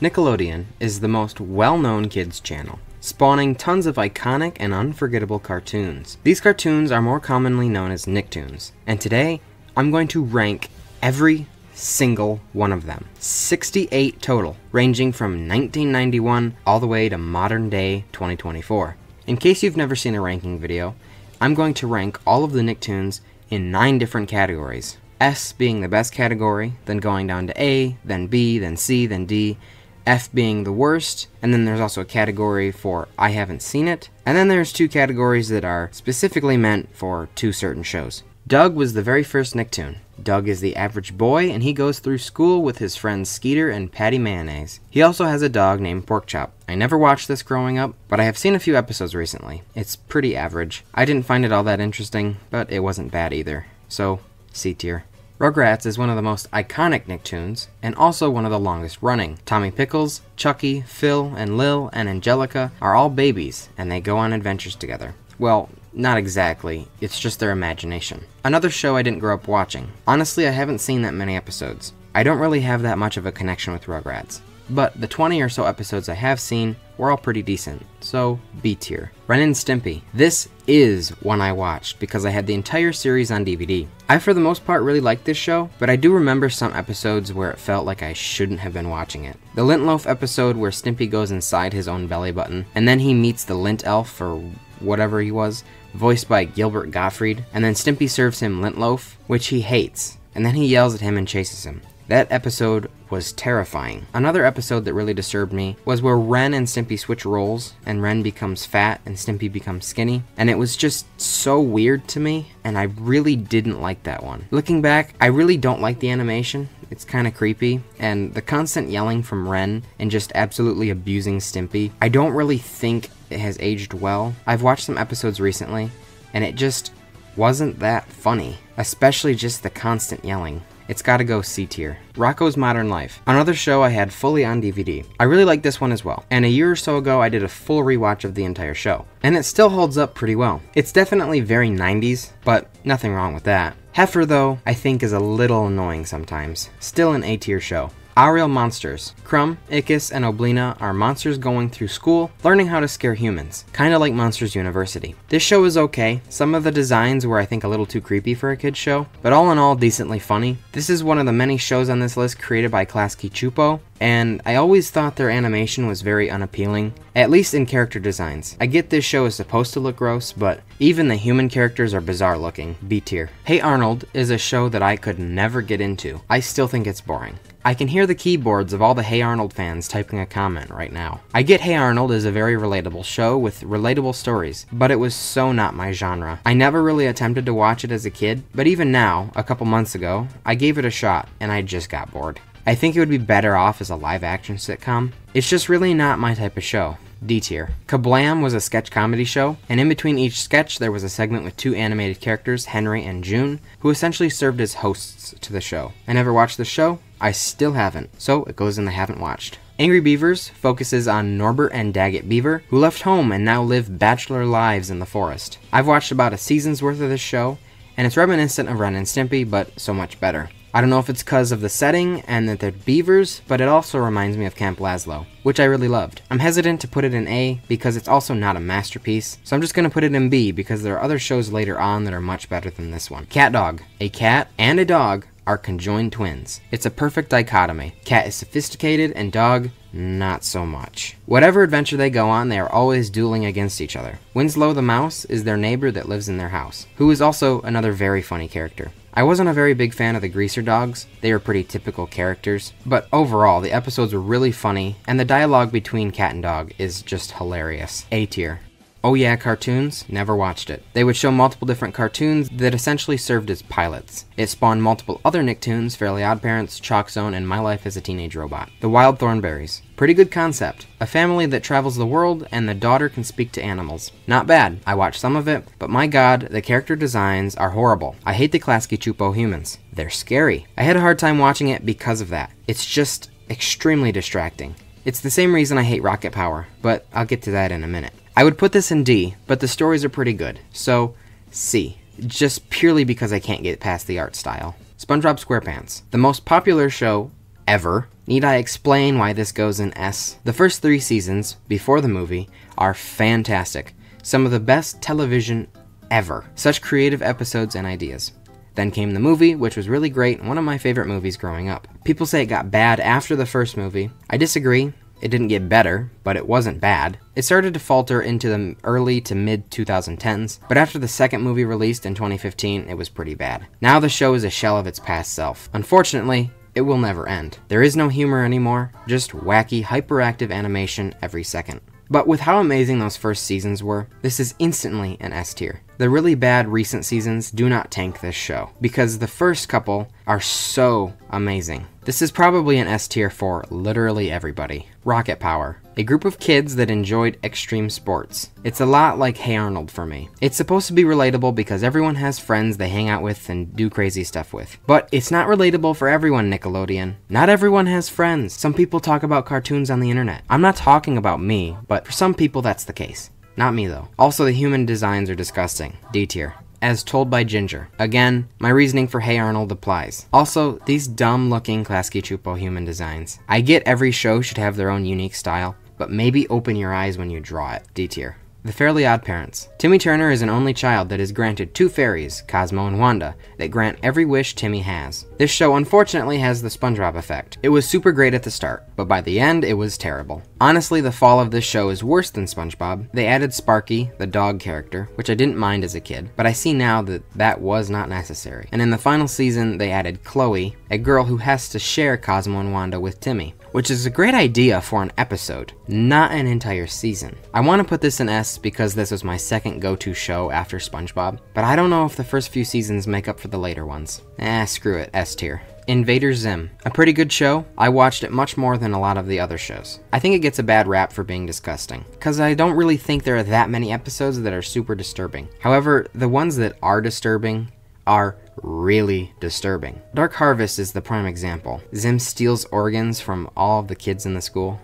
Nickelodeon is the most well-known kids channel, spawning tons of iconic and unforgettable cartoons. These cartoons are more commonly known as Nicktoons, and today I'm going to rank every single one of them. 68 total, ranging from 1991 all the way to modern day 2024. In case you've never seen a ranking video, I'm going to rank all of the Nicktoons in 9 different categories. S being the best category, then going down to A, then B, then C, then D, F being the worst, and then there's also a category for I haven't seen it, and then there's 2 categories that are specifically meant for 2 certain shows. Doug was the very first Nicktoon. Doug is the average boy, and he goes through school with his friends Skeeter and Patty Mayonnaise. He also has a dog named Porkchop. I never watched this growing up, but I have seen a few episodes recently. It's pretty average. I didn't find it all that interesting, but it wasn't bad either. So, C tier. Rugrats is one of the most iconic Nicktoons, and also one of the longest running. Tommy Pickles, Chucky, Phil, and Lil, and Angelica are all babies, and they go on adventures together. Well, not exactly, it's just their imagination. Another show I didn't grow up watching. Honestly, I haven't seen that many episodes. I don't really have that much of a connection with Rugrats, but the 20 or so episodes I have seen were all pretty decent, so B tier. Ren and Stimpy. This is one I watched because I had the entire series on DVD. I for the most part really liked this show, but I do remember some episodes where it felt like I shouldn't have been watching it. The Lint Loaf episode where Stimpy goes inside his own belly button, and then he meets the Lint Elf, or whatever he was, voiced by Gilbert Gottfried, and then Stimpy serves him Lint Loaf, which he hates, and then he yells at him and chases him. That episode was terrifying. Another episode that really disturbed me was where Ren and Stimpy switch roles, and Ren becomes fat and Stimpy becomes skinny, and it was just so weird to me, and I really didn't like that one. Looking back, I really don't like the animation. It's kind of creepy, and the constant yelling from Ren and just absolutely abusing Stimpy, I don't really think it has aged well. I've watched some episodes recently, and it just wasn't that funny, especially just the constant yelling. It's gotta go C tier. Rocko's Modern Life. Another show I had fully on DVD. I really like this one as well, and a year or so ago I did a full rewatch of the entire show, and it still holds up pretty well. It's definitely very 90s, but nothing wrong with that. Heifer, though, I think is a little annoying sometimes. Still an A tier show. Our Real Monsters. Crumb, Ickis, and Oblina are monsters going through school, learning how to scare humans. Kinda like Monsters University. This show is okay. Some of the designs were I think a little too creepy for a kid's show, but all in all decently funny. This is one of the many shows on this list created by Klasky Csupo, and I always thought their animation was very unappealing, at least in character designs. I get this show is supposed to look gross, but even the human characters are bizarre looking. B tier. Hey Arnold is a show that I could never get into. I still think it's boring. I can hear the keyboards of all the Hey Arnold fans typing a comment right now. I get Hey Arnold is a very relatable show with relatable stories, but it was so not my genre. I never really attempted to watch it as a kid, but even now, a couple months ago, I gave it a shot and I just got bored. I think it would be better off as a live action sitcom. It's just really not my type of show. D tier. Kablam was a sketch comedy show, and in between each sketch there was a segment with 2 animated characters, Henry and June, who essentially served as hosts to the show. I never watched the show. I still haven't, so it goes in the haven't watched. Angry Beavers focuses on Norbert and Daggett Beaver, who left home and now live bachelor lives in the forest. I've watched about a season's worth of this show, and it's reminiscent of Ren and Stimpy, but so much better. I don't know if it's because of the setting and that they're beavers, but it also reminds me of Camp Lazlo, which I really loved. I'm hesitant to put it in A because it's also not a masterpiece, so I'm just going to put it in B because there are other shows later on that are much better than this one. Cat Dog. A cat and a dog are conjoined twins. It's a perfect dichotomy. Cat is sophisticated and dog, not so much. Whatever adventure they go on, they are always dueling against each other. Winslow the mouse is their neighbor that lives in their house, who is also another very funny character. I wasn't a very big fan of the Greaser Dogs. They were pretty typical characters, but overall the episodes were really funny, and the dialogue between cat and dog is just hilarious. A tier. Oh Yeah Cartoons, never watched it. They would show multiple different cartoons that essentially served as pilots. It spawned multiple other Nicktoons, Fairly OddParents, Chalk Zone, and My Life as a Teenage Robot. The Wild Thornberrys. Pretty good concept. A family that travels the world and the daughter can speak to animals. Not bad. I watched some of it, but my god, the character designs are horrible. I hate the Klasky Csupo humans. They're scary. I had a hard time watching it because of that. It's just extremely distracting. It's the same reason I hate Rocket Power, but I'll get to that in a minute. I would put this in D, but the stories are pretty good, so C, just purely because I can't get past the art style. SpongeBob SquarePants, the most popular show ever, Need I explain why this goes in S? The first 3 seasons, before the movie, are fantastic. Some of the best television ever. Such creative episodes and ideas. Then came the movie, which was really great and one of my favorite movies growing up. People say it got bad after the first movie. I disagree. It didn't get better, but it wasn't bad. It started to falter into the early to mid 2010s, but after the second movie released in 2015, it was pretty bad. Now the show is a shell of its past self. Unfortunately, it will never end. There is no humor anymore, just wacky, hyperactive animation every second. But with how amazing those first seasons were, this is instantly an S tier. The really bad recent seasons do not tank this show, because the first couple are so amazing. This is probably an S tier for literally everybody. Rocket Power. A group of kids that enjoyed extreme sports. It's a lot like Hey Arnold for me. It's supposed to be relatable because everyone has friends they hang out with and do crazy stuff with. But it's not relatable for everyone, Nickelodeon. Not everyone has friends. Some people talk about cartoons on the internet. I'm not talking about me, but for some people that's the case. Not me though. Also, the human designs are disgusting. D tier. As told by Ginger. Again, my reasoning for Hey Arnold applies. Also, these dumb looking Klasky Csupo human designs. I get every show should have their own unique style, but maybe open your eyes when you draw it. D tier. The Fairly Odd Parents. Timmy Turner is an only child that is granted 2 fairies, Cosmo and Wanda, that grant every wish Timmy has. This show unfortunately has the SpongeBob effect. It was super great at the start, but by the end it was terrible. Honestly, the fall of this show is worse than SpongeBob. They added Sparky, the dog character, which I didn't mind as a kid, but I see now that that was not necessary. And in the final season, they added Chloe, a girl who has to share Cosmo and Wanda with Timmy, which is a great idea for an episode, not an entire season. I want to put this in S because this was my second go-to show after SpongeBob, but I don't know if the first few seasons make up for the later ones. Screw it, S tier. Invader Zim. A pretty good show. I watched it much more than a lot of the other shows. I think it gets a bad rap for being disgusting, because I don't really think there are that many episodes that are super disturbing. However, the ones that are disturbing are really disturbing. Dark Harvest is the prime example. Zim steals organs from all of the kids in the school.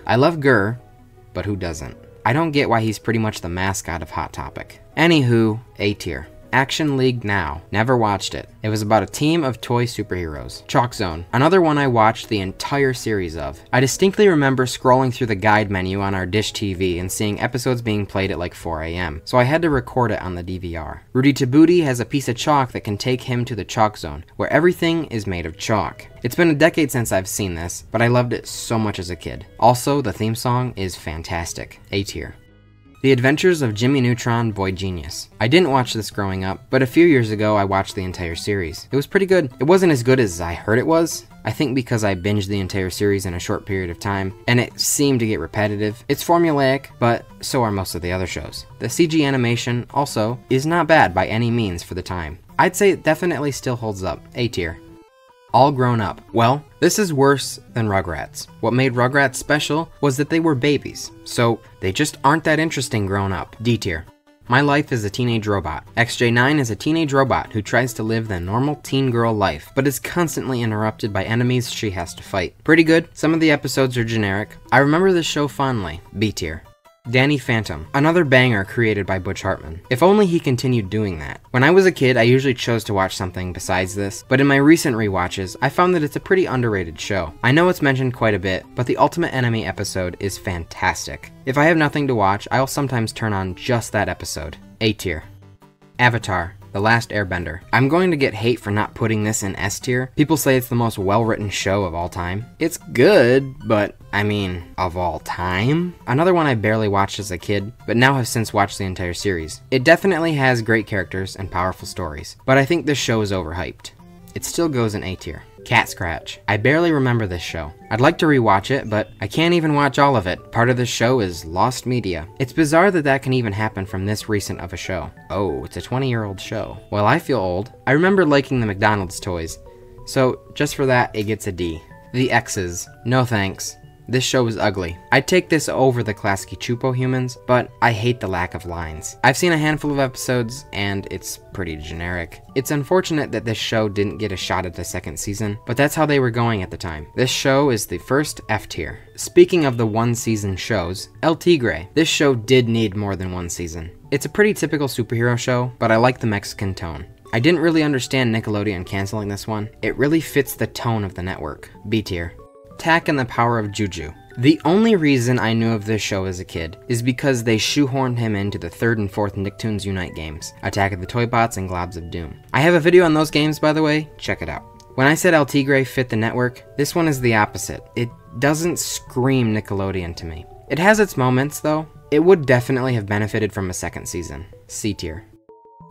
I love Gurr, but who doesn't? I don't get why he's pretty much the mascot of Hot Topic. Anywho, A tier. Action League Now. Never watched it. It was about a team of toy superheroes. Chalk Zone. Another one I watched the entire series of. I distinctly remember scrolling through the guide menu on our Dish TV and seeing episodes being played at like 4 a.m. So I had to record it on the DVR. Rudy Tabooty has a piece of chalk that can take him to the Chalk Zone, where everything is made of chalk. It's been a decade since I've seen this, but I loved it so much as a kid. Also, the theme song is fantastic. A tier. The Adventures of Jimmy Neutron, Boy Genius. I didn't watch this growing up, but a few years ago I watched the entire series. It was pretty good. It wasn't as good as I heard it was. I think because I binged the entire series in a short period of time, and it seemed to get repetitive. It's formulaic, but so are most of the other shows. The CG animation, also, is not bad by any means for the time. I'd say it definitely still holds up. A tier. All Grown Up. Well, this is worse than Rugrats. What made Rugrats special was that they were babies, so they just aren't that interesting grown up. D tier. My Life is a Teenage Robot. XJ9 is a teenage robot who tries to live the normal teen girl life, but is constantly interrupted by enemies she has to fight. Pretty good. Some of the episodes are generic. I remember this show fondly. B tier. Danny Phantom, another banger created by Butch Hartman. If only he continued doing that. When I was a kid, I usually chose to watch something besides this, but in my recent rewatches, I found that it's a pretty underrated show. I know it's mentioned quite a bit, but the Ultimate Enemy episode is fantastic. If I have nothing to watch, I'll sometimes turn on just that episode. A tier. Avatar. The Last Airbender. I'm going to get hate for not putting this in S tier. People say it's the most well-written show of all time. It's good, but I mean, of all time? Another one I barely watched as a kid, but now have since watched the entire series. It definitely has great characters and powerful stories, but I think this show is overhyped. It still goes in A tier. Cat Scratch. I barely remember this show. I'd like to rewatch it, but I can't even watch all of it. Part of this show is lost media. It's bizarre that that can even happen from this recent of a show. Oh, it's a 20-year-old show. Well, I feel old. I remember liking the McDonald's toys, so just for that, it gets a D. The X's. No thanks. This show is ugly. I'd take this over the Klasky Csupo humans, but I hate the lack of lines. I've seen a handful of episodes, and it's pretty generic. It's unfortunate that this show didn't get a shot at the second season, but that's how they were going at the time. This show is the first F tier. Speaking of the one-season shows, El Tigre. This show did need more than one season. It's a pretty typical superhero show, but I like the Mexican tone. I didn't really understand Nickelodeon canceling this one. It really fits the tone of the network. B tier. attack and the power of juju. The only reason I knew of this show as a kid is because they shoehorned him into the 3rd and 4th Nicktoons Unite games, Attack of the Toybots and Globs of Doom. I have a video on those games, by the way, check it out. When I said A.K.A fit the network, this one is the opposite. It doesn't scream Nickelodeon to me. It has its moments, though. It would definitely have benefited from a 2nd season. C tier.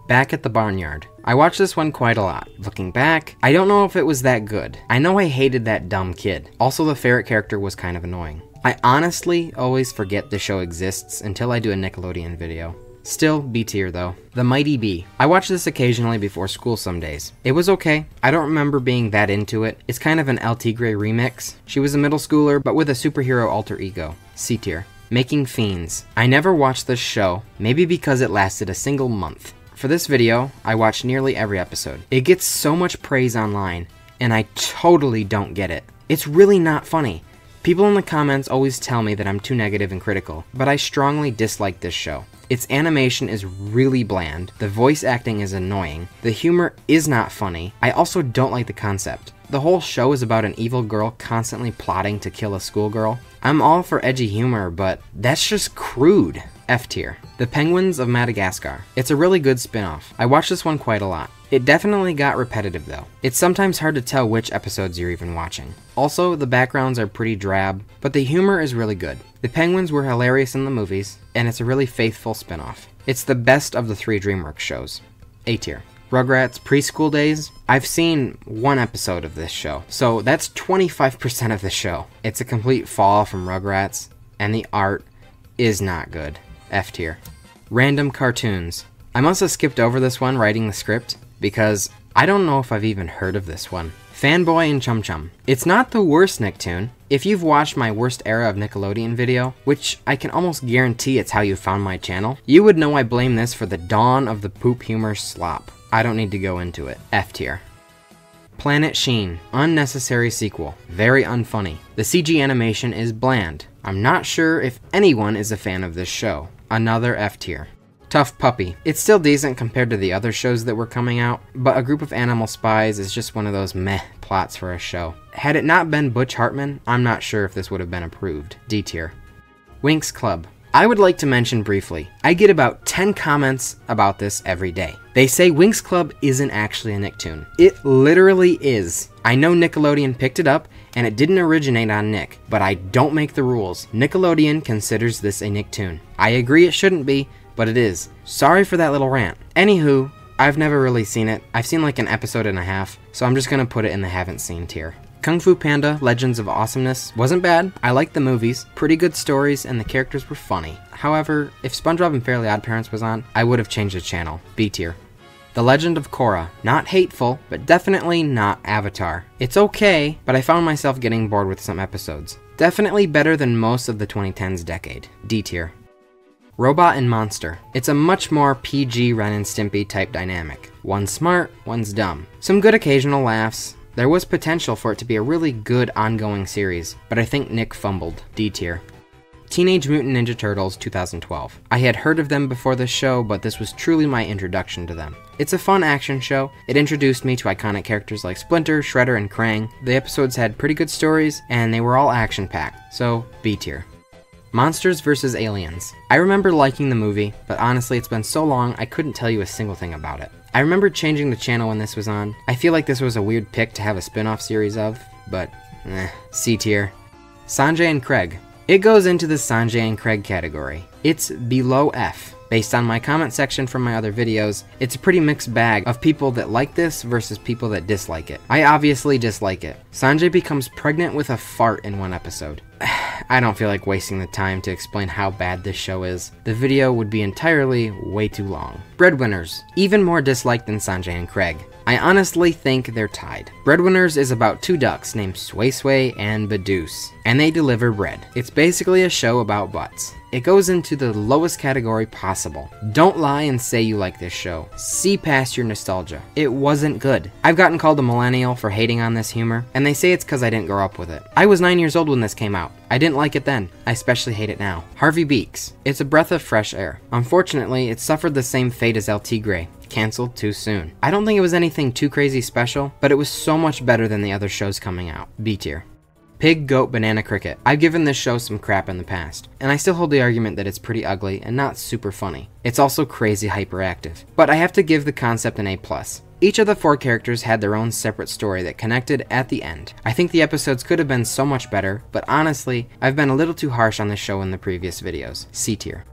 Back at the Barnyard. I watched this one quite a lot. Looking back, I don't know if it was that good. I know I hated that dumb kid. Also, the ferret character was kind of annoying. I honestly always forget the show exists until I do a Nickelodeon video. Still, B tier though. The Mighty Bee. I watch this occasionally before school some days. It was okay. I don't remember being that into it. It's kind of an A.K.A remix. She was a middle schooler, but with a superhero alter ego. C tier. Making Fiends. I never watched this show, maybe because it lasted a single month. For this video, I watched nearly every episode. It gets so much praise online, and I totally don't get it. It's really not funny. People in the comments always tell me that I'm too negative and critical, but I strongly dislike this show. Its animation is really bland, the voice acting is annoying, the humor is not funny, I also don't like the concept. The whole show is about an evil girl constantly plotting to kill a schoolgirl. I'm all for edgy humor, but that's just crude. F tier. The Penguins of Madagascar. It's a really good spin-off. I watched this one quite a lot. It definitely got repetitive though. It's sometimes hard to tell which episodes you're even watching. Also, the backgrounds are pretty drab, but the humor is really good. The penguins were hilarious in the movies, and it's a really faithful spin-off. It's the best of the 3 DreamWorks shows. A tier. Rugrats Preschool Days. I've seen 1 episode of this show, so that's 25% of the show. It's a complete fall from Rugrats, and the art is not good. F tier. Random Cartoons. I must have skipped over this one writing the script, because I don't know if I've even heard of this one. Fanboy and Chum Chum. It's not the worst Nicktoon. If you've watched my worst era of Nickelodeon video, which I can almost guarantee it's how you found my channel, you would know I blame this for the dawn of the poop humor slop. I don't need to go into it. F tier. Planet Sheen. Unnecessary sequel. Very unfunny. The CG animation is bland. I'm not sure if anyone is a fan of this show. Another F tier. Tough Puppy. It's still decent compared to the other shows that were coming out, but A Group of Animal Spies is just one of those meh plots for a show. Had it not been Butch Hartman, I'm not sure if this would have been approved. D tier. Winx Club. I would like to mention briefly, I get about 10 comments about this every day. They say Winx Club isn't actually a Nicktoon. It literally is. I know Nickelodeon picked it up, and it didn't originate on Nick, but I don't make the rules. Nickelodeon considers this a Nicktoon. I agree it shouldn't be, but it is. Sorry for that little rant. Anywho, I've never really seen it. I've seen like an episode and a half, so I'm just gonna put it in the haven't seen tier. Kung Fu Panda Legends of Awesomeness wasn't bad. I liked the movies, pretty good stories, and the characters were funny. However, if SpongeBob and Fairly OddParents was on, I would have changed the channel. B tier. The Legend of Korra. Not hateful, but definitely not Avatar. It's okay, but I found myself getting bored with some episodes. Definitely better than most of the 2010s decade. D tier. Robot and Monster. It's a much more PG Ren and Stimpy type dynamic. One's smart, one's dumb. Some good occasional laughs. There was potential for it to be a really good ongoing series, but I think Nick fumbled. D tier. Teenage Mutant Ninja Turtles 2012. I had heard of them before this show, but this was truly my introduction to them. It's a fun action show. It introduced me to iconic characters like Splinter, Shredder, and Krang. The episodes had pretty good stories, and they were all action-packed, so B tier. Monsters vs. Aliens. I remember liking the movie, but honestly it's been so long I couldn't tell you a single thing about it. I remember changing the channel when this was on. I feel like this was a weird pick to have a spin-off series of, but C tier. Sanjay and Craig. It goes into the Sanjay and Craig category. It's below F. Based on my comment section from my other videos, it's a pretty mixed bag of people that like this versus people that dislike it. I obviously dislike it. Sanjay becomes pregnant with a fart in one episode. I don't feel like wasting the time to explain how bad this show is. The video would be entirely way too long. Breadwinners. Even more disliked than Sanjay and Craig. I honestly think they're tied. Breadwinners is about 2 ducks named Sway Sway and Badoose, and they deliver bread. It's basically a show about butts. It goes into the lowest category possible. Don't lie and say you like this show. See past your nostalgia. It wasn't good. I've gotten called a millennial for hating on this humor, and they say it's because I didn't grow up with it. I was 9 years old when this came out. I didn't like it then. I especially hate it now. Harvey Beaks. It's a breath of fresh air. Unfortunately, it suffered the same fate as A.K.A. Cancelled too soon. I don't think it was anything too crazy special, but it was so much better than the other shows coming out. B tier. Pig, Goat, Banana, Cricket. I've given this show some crap in the past, and I still hold the argument that it's pretty ugly and not super funny. It's also crazy hyperactive. But I have to give the concept an A+. Each of the 4 characters had their own separate story that connected at the end. I think the episodes could have been so much better, but honestly, I've been a little too harsh on this show in the previous videos. C tier.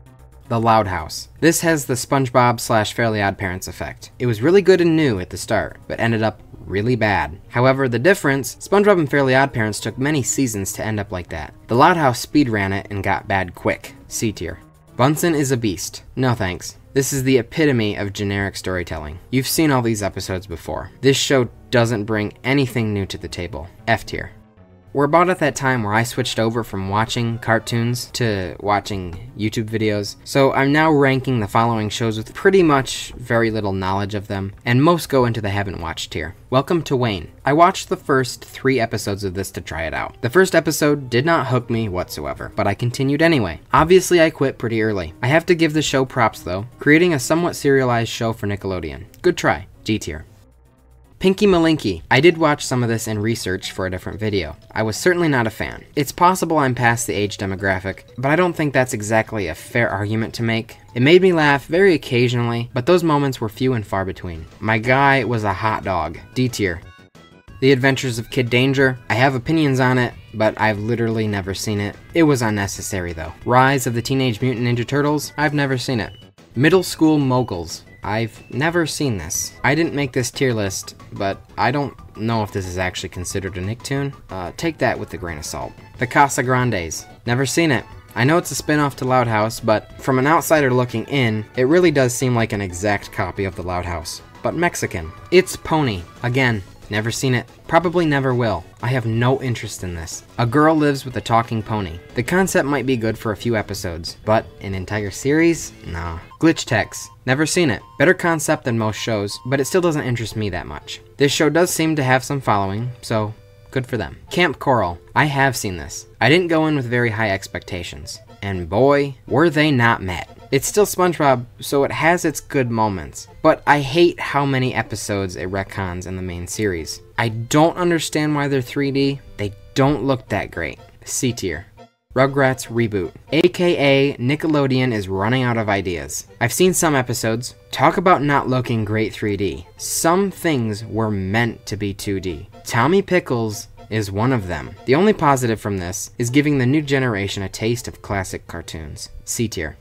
The Loud House. This has the SpongeBob / Fairly OddParents effect. It was really good and new at the start, but ended up really bad. However, the difference, SpongeBob and Fairly OddParents took many seasons to end up like that. The Loud House speed ran it and got bad quick. C tier. Bunsen is a beast. No thanks. This is the epitome of generic storytelling. You've seen all these episodes before. This show doesn't bring anything new to the table. F tier. We're about at that time where I switched over from watching cartoons to watching YouTube videos, so I'm now ranking the following shows with pretty much very little knowledge of them, and most go into the haven't watched tier. Welcome to Wayne. I watched the first 3 episodes of this to try it out. The first episode did not hook me whatsoever, but I continued anyway. Obviously I quit pretty early. I have to give the show props though, creating a somewhat serialized show for Nickelodeon. Good try. D tier. Pinky Malinky. I did watch some of this in research for a different video. I was certainly not a fan. It's possible I'm past the age demographic, but I don't think that's exactly a fair argument to make. It made me laugh very occasionally, but those moments were few and far between. My guy was a hot dog. D tier. The Adventures of Kid Danger. I have opinions on it, but I've literally never seen it. It was unnecessary though. Rise of the Teenage Mutant Ninja Turtles. I've never seen it. Middle School Moguls. I've never seen this. I didn't make this tier list, but I don't know if this is actually considered a Nicktoon. Take that with a grain of salt. The Casa Grandes. Never seen it. I know it's a spin-off to Loud House, but from an outsider looking in, it really does seem like an exact copy of the Loud House, but Mexican. It's Pony. Again, never seen it. Probably never will. I have no interest in this. A girl lives with a talking pony. The concept might be good for a few episodes, but an entire series? Nah. Glitch Techs. Never seen it. Better concept than most shows, but it still doesn't interest me that much. This show does seem to have some following, so good for them. Camp Coral. I have seen this. I didn't go in with very high expectations, and boy, were they not met. It's still SpongeBob, so it has its good moments, but I hate how many episodes it retcons in the main series. I don't understand why they're 3D. They don't look that great. C tier. Rugrats Reboot. A.K.A. Nickelodeon is running out of ideas. I've seen some episodes. Talk about not looking great 3D. Some things were meant to be 2D. Tommy Pickles is one of them. The only positive from this is giving the new generation a taste of classic cartoons. C tier.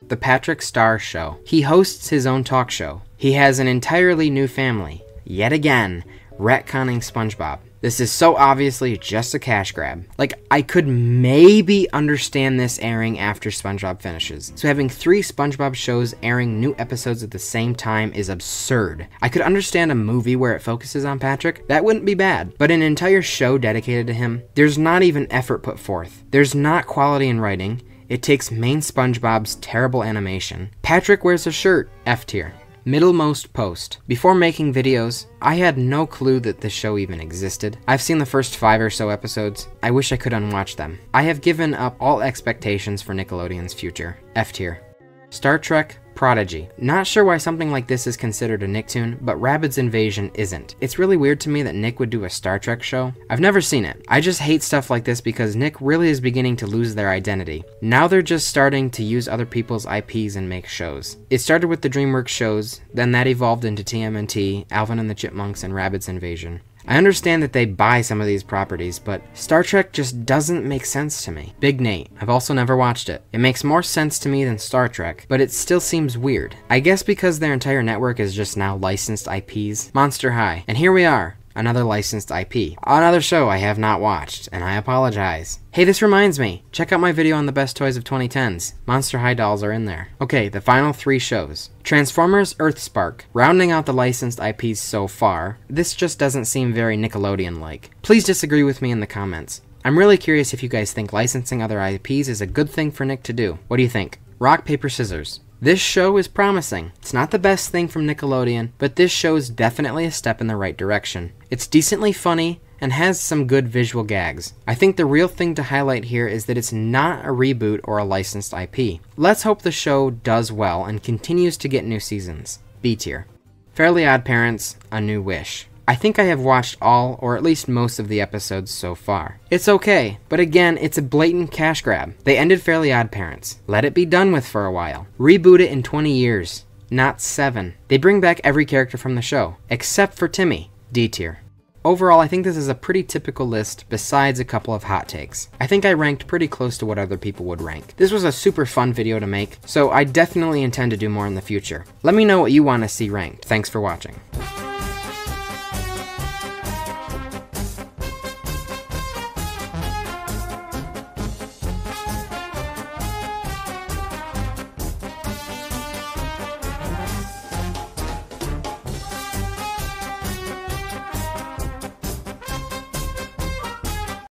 The Patrick Star Show. He hosts his own talk show. He has an entirely new family. Yet again, retconning SpongeBob. This is so obviously just a cash grab. Like, I could maybe understand this airing after SpongeBob finishes. So having 3 SpongeBob shows airing new episodes at the same time is absurd. I could understand a movie where it focuses on Patrick. That wouldn't be bad. But an entire show dedicated to him, there's not even effort put forth. There's not quality in writing. It takes main SpongeBob's terrible animation. Patrick wears a shirt. F tier. Middlemost Post. Before making videos, I had no clue that this show even existed. I've seen the first 5 or so episodes. I wish I could unwatch them. I have given up all expectations for Nickelodeon's future. F tier. Star Trek Prodigy. Not sure why something like this is considered a Nicktoon, but Rabbids Invasion isn't. It's really weird to me that Nick would do a Star Trek show. I've never seen it. I just hate stuff like this because Nick really is beginning to lose their identity. Now they're just starting to use other people's IPs and make shows. It started with the DreamWorks shows, then that evolved into TMNT, Alvin and the Chipmunks, and Rabbids Invasion. I understand that they buy some of these properties, but Star Trek just doesn't make sense to me. Big Nate. I've also never watched it. It makes more sense to me than Star Trek, but it still seems weird. I guess because their entire network is just now licensed IPs. Monster High. And here we are. Another licensed IP. Another show I have not watched, and I apologize. Hey, this reminds me. Check out my video on the best toys of 2010s. Monster High dolls are in there. Okay, the final 3 shows. Transformers Earthspark. Rounding out the licensed IPs so far, this just doesn't seem very Nickelodeon-like. Please disagree with me in the comments. I'm really curious if you guys think licensing other IPs is a good thing for Nick to do. What do you think? Rock, paper, scissors. This show is promising. It's not the best thing from Nickelodeon, but this show is definitely a step in the right direction. It's decently funny and has some good visual gags. I think the real thing to highlight here is that it's not a reboot or a licensed IP. Let's hope the show does well and continues to get new seasons. B tier. Fairly OddParents, A New Wish. I think I have watched all, or at least most of the episodes so far. It's okay, but again, it's a blatant cash grab. They ended Fairly Odd Parents. Let it be done with for a while. Reboot it in 20 years, not 7. They bring back every character from the show, except for Timmy, D tier. Overall, I think this is a pretty typical list besides a couple of hot takes. I think I ranked pretty close to what other people would rank. This was a super fun video to make, so I definitely intend to do more in the future. Let me know what you want to see ranked. Thanks for watching.